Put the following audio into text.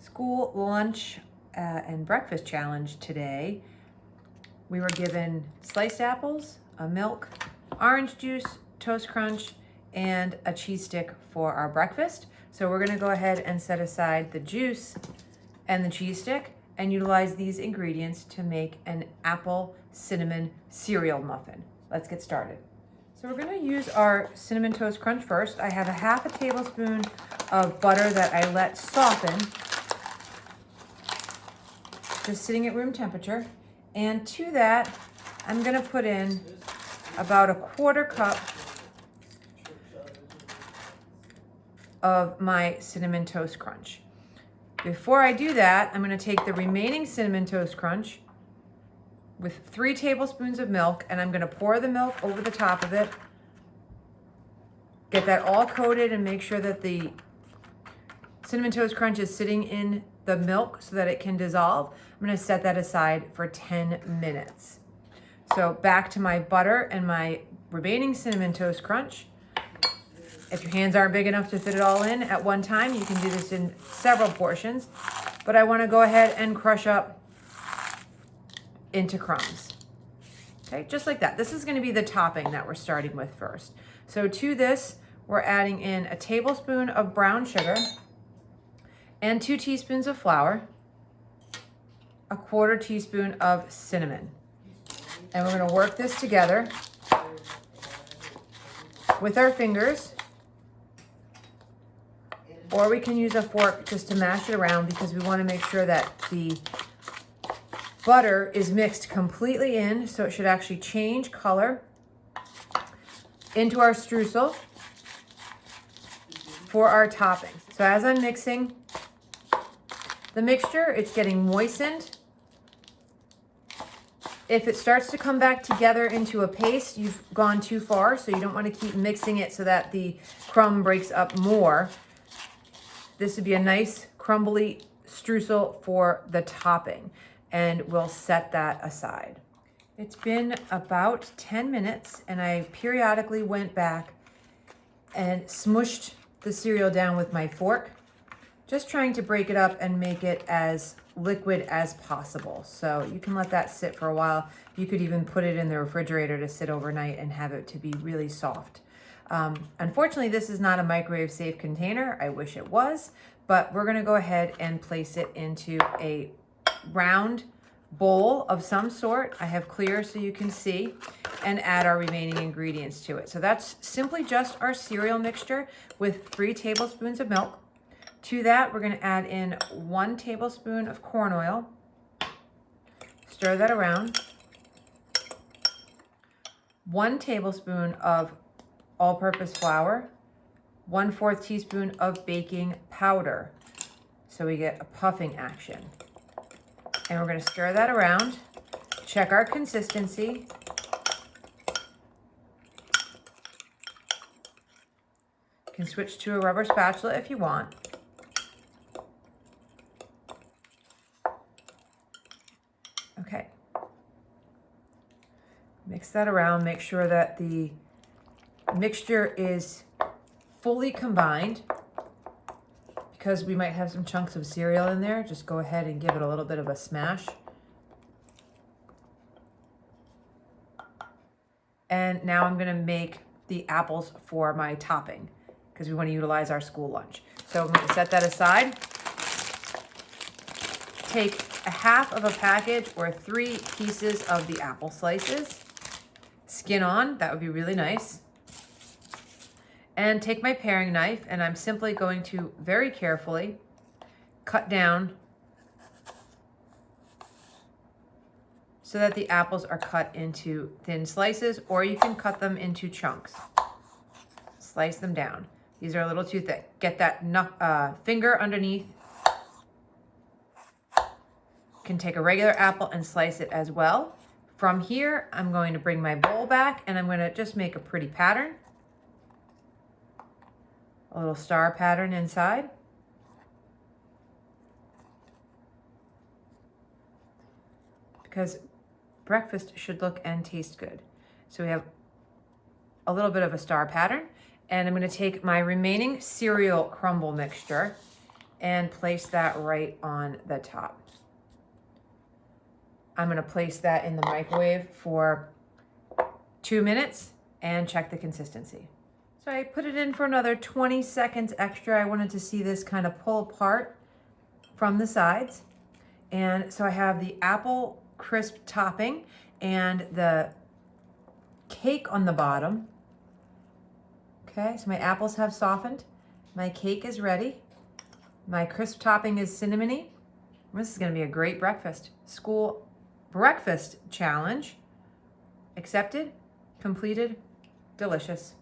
school lunch and breakfast challenge today. We were given sliced apples, a milk, orange juice, toast crunch, and a cheese stick for our breakfast. So we're gonna go ahead and set aside the juice and the cheese stick and utilize these ingredients to make an apple cinnamon cereal muffin. Let's get started. So we're gonna use our cinnamon toast crunch first. I have a half a tablespoon of butter that I let soften, just sitting at room temperature. And to that, I'm gonna put in about a quarter cup of my cinnamon toast crunch. Before I do that, I'm gonna take the remaining cinnamon toast crunch with 3 tablespoons of milk, and I'm gonna pour the milk over the top of it, get that all coated and make sure that the cinnamon toast crunch is sitting in the milk so that it can dissolve. I'm gonna set that aside for 10 minutes. So back to my butter and my remaining cinnamon toast crunch. If your hands aren't big enough to fit it all in at one time, you can do this in several portions, but I wanna go ahead and crush up into crumbs. Okay, just like that. This is gonna be the topping that we're starting with first. So to this, we're adding in a tablespoon of brown sugar and 2 teaspoons of flour, a quarter teaspoon of cinnamon. And we're gonna work this together with our fingers, or we can use a fork just to mash it around because we wanna make sure that the butter is mixed completely in, so it should actually change color into our streusel for our toppings. So as I'm mixing the mixture, it's getting moistened. If it starts to come back together into a paste, you've gone too far, so you don't want to keep mixing it so that the crumb breaks up more. This would be a nice crumbly streusel for the topping, and we'll set that aside. It's been about 10 minutes, and I periodically went back and smushed the cereal down with my fork, just trying to break it up and make it as liquid as possible. So you can let that sit for a while. You could even put it in the refrigerator to sit overnight and have it to be really soft. Unfortunately, this is not a microwave safe container. I wish it was, but we're gonna go ahead and place it into a round bowl of some sort. I have clear so you can see, and add our remaining ingredients to it. So that's simply just our cereal mixture with 3 tablespoons of milk. To that, we're gonna add in 1 tablespoon of corn oil. Stir that around. 1 tablespoon of all-purpose flour. 1/4 teaspoon of baking powder, so we get a puffing action. And we're gonna stir that around, check our consistency. You can switch to a rubber spatula if you want. Okay. Mix that around, make sure that the mixture is fully combined. Because we might have some chunks of cereal in there, just go ahead and give it a little bit of a smash. And now I'm gonna make the apples for my topping because we wanna utilize our school lunch. So I'm gonna set that aside. Take a half of a package or 3 pieces of the apple slices. Skin on, that would be really nice. And take my paring knife, and I'm simply going to very carefully cut down so that the apples are cut into thin slices, or you can cut them into chunks. Slice them down. These are a little too thick. Get that finger underneath. You can take a regular apple and slice it as well. From here, I'm going to bring my bowl back, and I'm going to just make a pretty pattern. A little star pattern inside. Because breakfast should look and taste good. So we have a little bit of a star pattern, and I'm going to take my remaining cereal crumble mixture and place that right on the top. I'm gonna place that in the microwave for 2 minutes and check the consistency. So I put it in for another 20 seconds extra. I wanted to see this kind of pull apart from the sides. And so I have the apple crisp topping and the cake on the bottom. Okay, so my apples have softened. My cake is ready. My crisp topping is cinnamony. This is gonna be a great breakfast. School breakfast challenge. Accepted, completed, delicious.